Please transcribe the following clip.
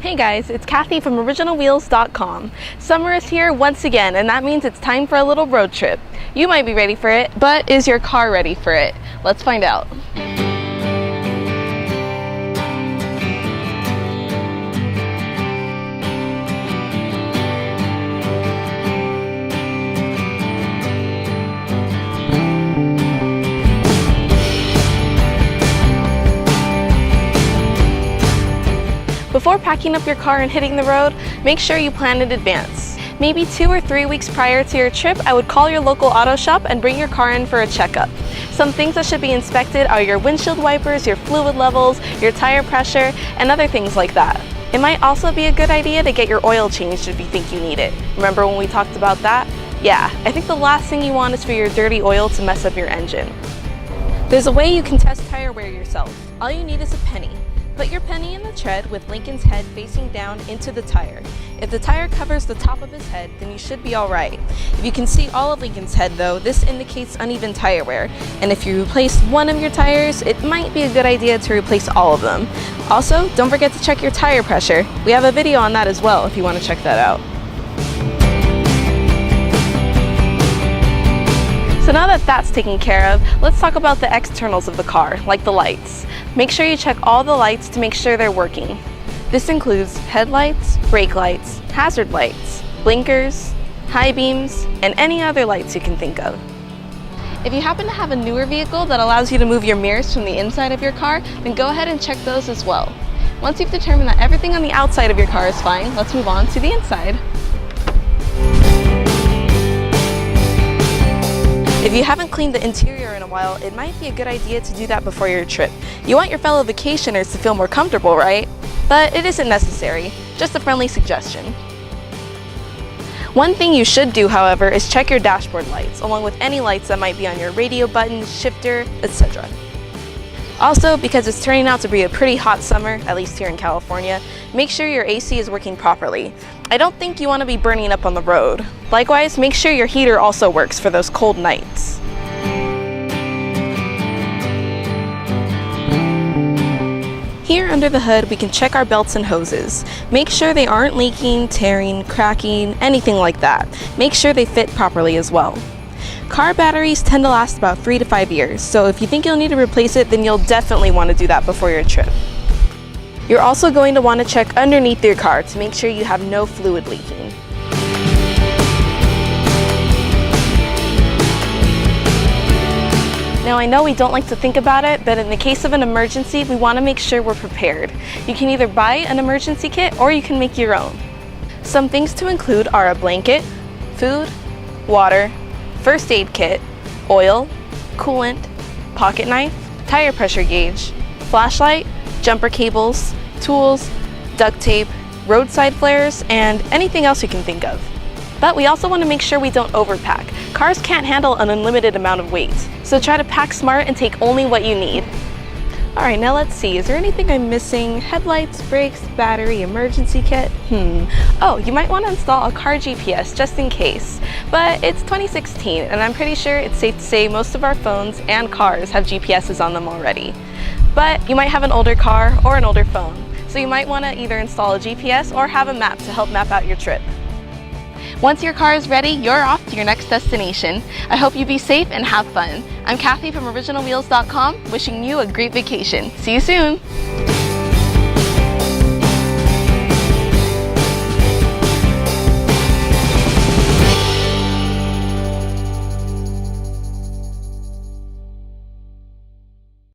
Hey guys, it's Kathy from OriginalWheels.com. Summer is here once again, and that means it's time for a little road trip. You might be ready for it, but is your car ready for it? Let's find out. Before packing up your car and hitting the road, make sure you plan in advance. Maybe 2 or 3 weeks prior to your trip, I would call your local auto shop and bring your car in for a checkup. Some things that should be inspected are your windshield wipers, your fluid levels, your tire pressure, and other things like that. It might also be a good idea to get your oil changed if you think you need it. Remember when we talked about that? Yeah, I think the last thing you want is for your dirty oil to mess up your engine. There's a way you can test tire wear yourself. All you need is a penny. Put your penny in the tread with Lincoln's head facing down into the tire. If the tire covers the top of his head, then you should be alright. If you can see all of Lincoln's head though, this indicates uneven tire wear. And if you replace one of your tires, it might be a good idea to replace all of them. Also, don't forget to check your tire pressure. We have a video on that as well if you want to check that out. So now that that's taken care of, let's talk about the externals of the car, like the lights. Make sure you check all the lights to make sure they're working. This includes headlights, brake lights, hazard lights, blinkers, high beams, and any other lights you can think of. If you happen to have a newer vehicle that allows you to move your mirrors from the inside of your car, then go ahead and check those as well. Once you've determined that everything on the outside of your car is fine, let's move on to the inside. If you haven't cleaned the interior in a while, it might be a good idea to do that before your trip. You want your fellow vacationers to feel more comfortable, right? But it isn't necessary, just a friendly suggestion. One thing you should do, however, is check your dashboard lights, along with any lights that might be on your radio buttons, shifter, etc. Also, because it's turning out to be a pretty hot summer, at least here in California, make sure your AC is working properly. I don't think you want to be burning up on the road. Likewise, make sure your heater also works for those cold nights. Here under the hood, we can check our belts and hoses. Make sure they aren't leaking, tearing, cracking, anything like that. Make sure they fit properly as well. Car batteries tend to last about 3 to 5 years, so if you think you'll need to replace it, then you'll definitely want to do that before your trip. You're also going to want to check underneath your car to make sure you have no fluid leaking. Now I know we don't like to think about it, but in the case of an emergency, we want to make sure we're prepared. You can either buy an emergency kit or you can make your own. Some things to include are a blanket, food, water, first aid kit, oil, coolant, pocket knife, tire pressure gauge, flashlight, jumper cables, tools, duct tape, roadside flares, and anything else you can think of. But we also want to make sure we don't overpack. Cars can't handle an unlimited amount of weight, so try to pack smart and take only what you need. Alright, now let's see, is there anything I'm missing? Headlights, brakes, battery, emergency kit? Oh, you might want to install a car GPS just in case. But it's 2016, and I'm pretty sure it's safe to say most of our phones and cars have GPSs on them already. But you might have an older car or an older phone, so you might want to either install a GPS or have a map to help map out your trip. Once your car is ready, you're off to your next destination. I hope you be safe and have fun. I'm Kathy from OriginalWheels.com, wishing you a great vacation. See you soon!